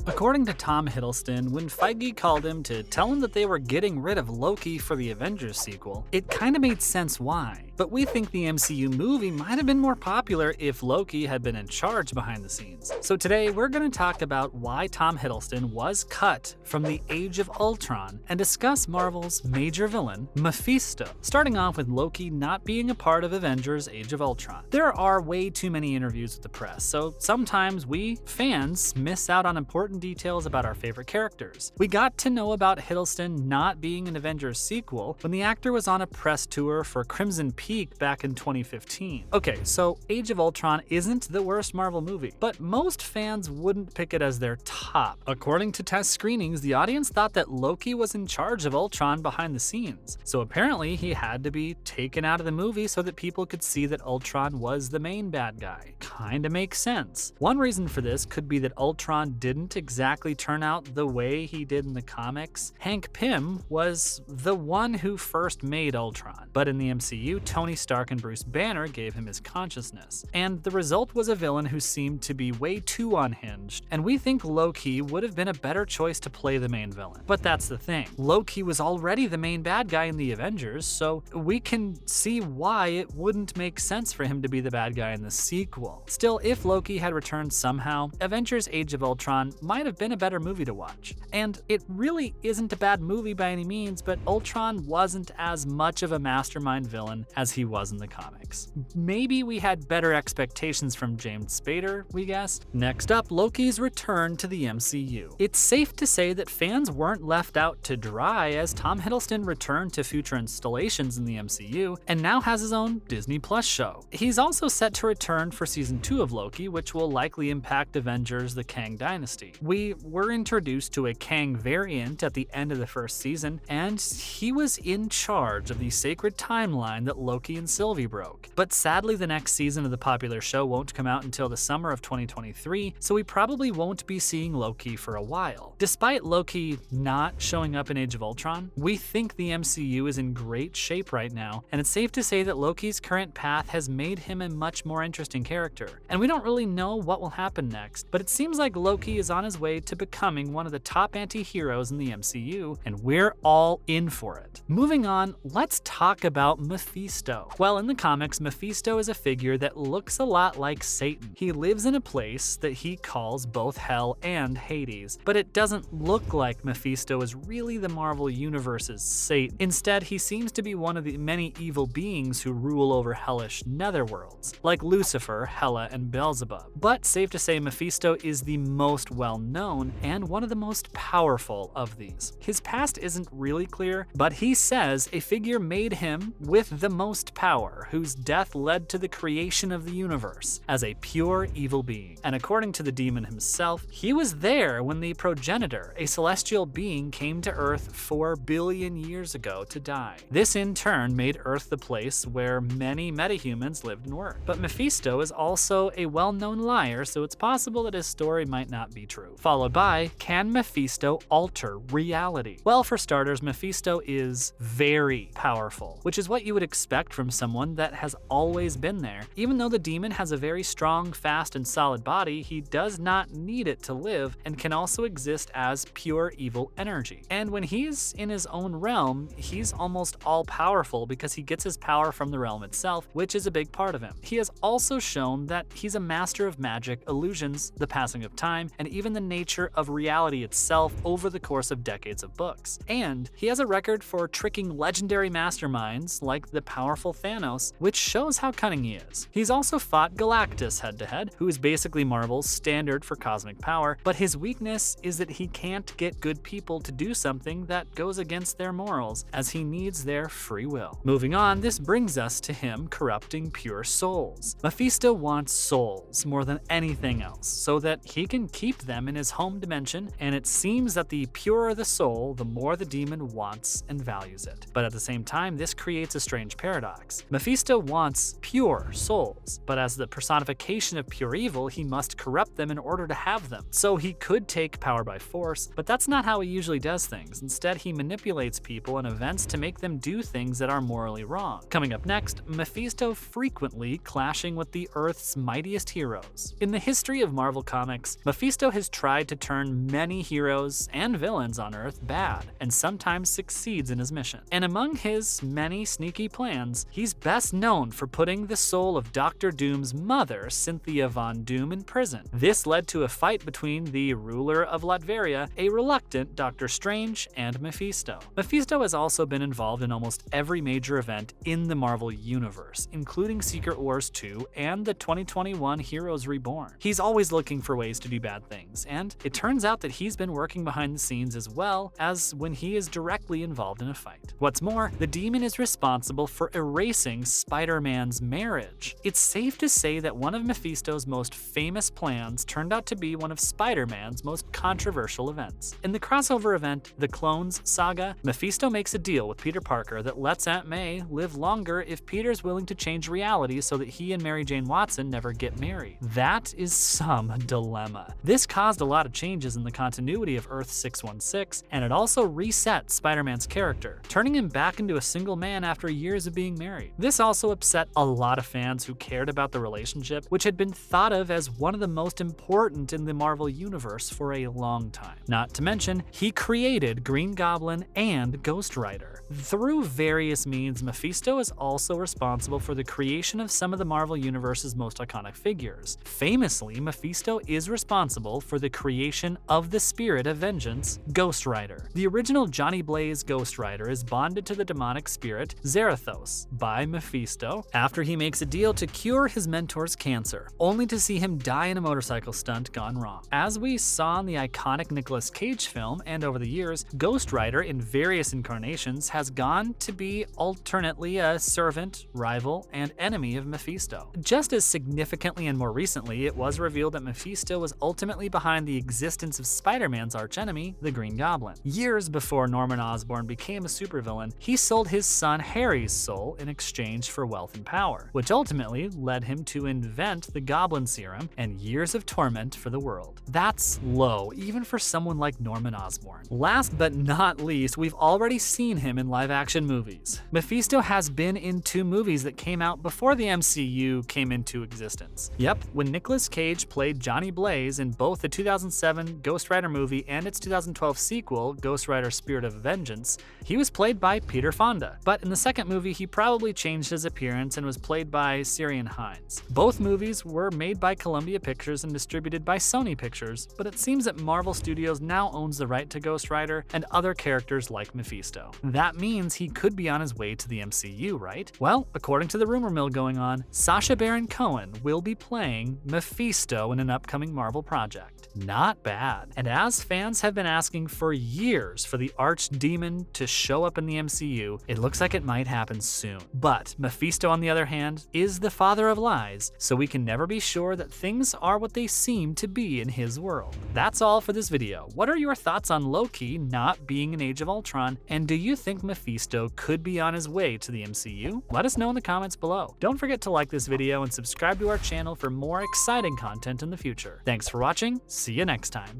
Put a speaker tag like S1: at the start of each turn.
S1: According to Tom Hiddleston, when Feige called him to tell him that they were getting rid of Loki for the Avengers sequel, it kinda made sense why. But we think the MCU movie might have been more popular if Loki had been in charge behind the scenes. So today we're gonna talk about why Tom Hiddleston was cut from the Age of Ultron and discuss Marvel's major villain, Mephisto, starting off with Loki not being a part of Avengers Age of Ultron. There are way too many interviews with the press, so sometimes we, fans, miss out on important details about our favorite characters. We got to know about Hiddleston not being an Avengers sequel when the actor was on a press tour for Crimson Peak back in 2015. Okay, so Age of Ultron isn't the worst Marvel movie, but most fans wouldn't pick it as their top. According to test screenings, the audience thought that Loki was in charge of Ultron behind the scenes, so apparently he had to be taken out of the movie so that people could see that Ultron was the main bad guy. Kinda makes sense. One reason for this could be that Ultron didn't exactly turn out the way he did in the comics. Hank Pym was the one who first made Ultron, but in the MCU, Tony Stark and Bruce Banner gave him his consciousness, and the result was a villain who seemed to be way too unhinged, and we think Loki would have been a better choice to play the main villain. But that's the thing, Loki was already the main bad guy in the Avengers, so we can see why it wouldn't make sense for him to be the bad guy in the sequel. Still, if Loki had returned somehow, Avengers Age of Ultron might have been a better movie to watch. And it really isn't a bad movie by any means, but Ultron wasn't as much of a mastermind villain as he was in the comics. Maybe we had better expectations from James Spader, we guessed. Next up, Loki's return to the MCU. It's safe to say that fans weren't left out to dry as Tom Hiddleston returned to future installations in the MCU and now has his own Disney Plus show. He's also set to return for season 2 of Loki, which will likely impact Avengers: The Kang Dynasty. We were introduced to a Kang variant at the end of the first season, and he was in charge of the sacred timeline that Loki and Sylvie broke. But sadly, the next season of the popular show won't come out until the summer of 2023, so we probably won't be seeing Loki for a while. Despite Loki not showing up in Age of Ultron, we think the MCU is in great shape right now, and it's safe to say that Loki's current path has made him a much more interesting character. And we don't really know what will happen next, but it seems like Loki is on his way to becoming one of the top anti-heroes in the MCU, and we're all in for it. Moving on, let's talk about Mephisto. Well, in the comics, Mephisto is a figure that looks a lot like Satan. He lives in a place that he calls both Hell and Hades, but it doesn't look like Mephisto is really the Marvel Universe's Satan. Instead, he seems to be one of the many evil beings who rule over hellish netherworlds, like Lucifer, Hela, and Beelzebub. But safe to say, Mephisto is the most well-known and one of the most powerful of these. His past isn't really clear, but he says a figure made him with the most power, whose death led to the creation of the universe, as a pure evil being. And according to the demon himself, he was there when the progenitor, a celestial being, came to Earth 4 billion years ago to die. This in turn made Earth the place where many metahumans lived and worked. But Mephisto is also a well-known liar, so it's possible that his story might not be true. Followed by, can Mephisto alter reality? Well, for starters, Mephisto is very powerful, which is what you would expect from someone that has always been there. Even though the demon has a very strong, fast, and solid body, he does not need it to live and can also exist as pure evil energy. And when he's in his own realm, he's almost all-powerful because he gets his power from the realm itself, which is a big part of him. He has also shown that he's a master of magic, illusions, the passing of time, and even the nature of reality itself over the course of decades of books. And he has a record for tricking legendary masterminds like the powerful Thanos, which shows how cunning he is. He's also fought Galactus head-to-head, who is basically Marvel's standard for cosmic power, but his weakness is that he can't get good people to do something that goes against their morals, as he needs their free will. Moving on, this brings us to him corrupting pure souls. Mephisto wants souls more than anything else, so that he can keep them in his home dimension, and it seems that the purer the soul, the more the demon wants and values it. But at the same time, this creates a strange paradox. paradox. Mephisto wants pure souls, but as the personification of pure evil, he must corrupt them in order to have them. So he could take power by force, but that's not how he usually does things. Instead, he manipulates people and events to make them do things that are morally wrong. Coming up next, Mephisto frequently clashing with the Earth's mightiest heroes. In the history of Marvel Comics, Mephisto has tried to turn many heroes and villains on Earth bad, and sometimes succeeds in his mission. And among his many sneaky plans, he's best known for putting the soul of Doctor Doom's mother, Cynthia Von Doom, in prison. This led to a fight between the ruler of Latveria, a reluctant Doctor Strange, and Mephisto. Mephisto has also been involved in almost every major event in the Marvel Universe, including Secret Wars 2 and the 2021 Heroes Reborn. He's always looking for ways to do bad things, and it turns out that he's been working behind the scenes as well as when he is directly involved in a fight. What's more, the demon is responsible for erasing Spider-Man's marriage. It's safe to say that one of Mephisto's most famous plans turned out to be one of Spider-Man's most controversial events. In the crossover event, The Clones Saga, Mephisto makes a deal with Peter Parker that lets Aunt May live longer if Peter's willing to change reality so that he and Mary Jane Watson never get married. That is some dilemma. This caused a lot of changes in the continuity of Earth 616, and it also reset Spider-Man's character, turning him back into a single man after years of being married. This also upset a lot of fans who cared about the relationship, which had been thought of as one of the most important in the Marvel Universe for a long time. Not to mention, he created Green Goblin and Ghost Rider. Through various means, Mephisto is also responsible for the creation of some of the Marvel Universe's most iconic figures. Famously, Mephisto is responsible for the creation of the spirit of vengeance, Ghost Rider. The original Johnny Blaze Ghost Rider is bonded to the demonic spirit Zarathos by Mephisto after he makes a deal to cure his mentor's cancer, only to see him die in a motorcycle stunt gone wrong. As we saw in the iconic Nicolas Cage film and over the years, Ghost Rider in various incarnations has gone to be alternately a servant, rival, and enemy of Mephisto. Just as significantly and more recently, it was revealed that Mephisto was ultimately behind the existence of Spider-Man's archenemy, the Green Goblin. Years before Norman Osborn became a supervillain, he sold his son Harry's soul in exchange for wealth and power, which ultimately led him to invent the Goblin Serum and years of torment for the world. That's low, even for someone like Norman Osborn. Last but not least, we've already seen him in live-action movies. Mephisto has been in 2 movies that came out before the MCU came into existence. Yep, when Nicolas Cage played Johnny Blaze in both the 2007 Ghost Rider movie and its 2012 sequel, Ghost Rider Spirit of Vengeance, he was played by Peter Fonda. But in the second movie, he probably changed his appearance and was played by Ciarán Hinds. Both movies were made by Columbia Pictures and distributed by Sony Pictures, but it seems that Marvel Studios now owns the right to Ghost Rider and other characters like Mephisto. That means he could be on his way to the MCU, right? Well, according to the rumor mill going on, Sacha Baron Cohen will be playing Mephisto in an upcoming Marvel project. Not bad. And as fans have been asking for years for the archdemon to show up in the MCU, it looks like it might happen soon. But Mephisto, on the other hand, is the father of lies, so we can never be sure that things are what they seem to be in his world. That's all for this video. What are your thoughts on Loki not being in Age of Ultron, and do you think Mephisto could be on his way to the MCU? Let us know in the comments below. Don't forget to like this video and subscribe to our channel for more exciting content in the future. Thanks for watching. See you next time.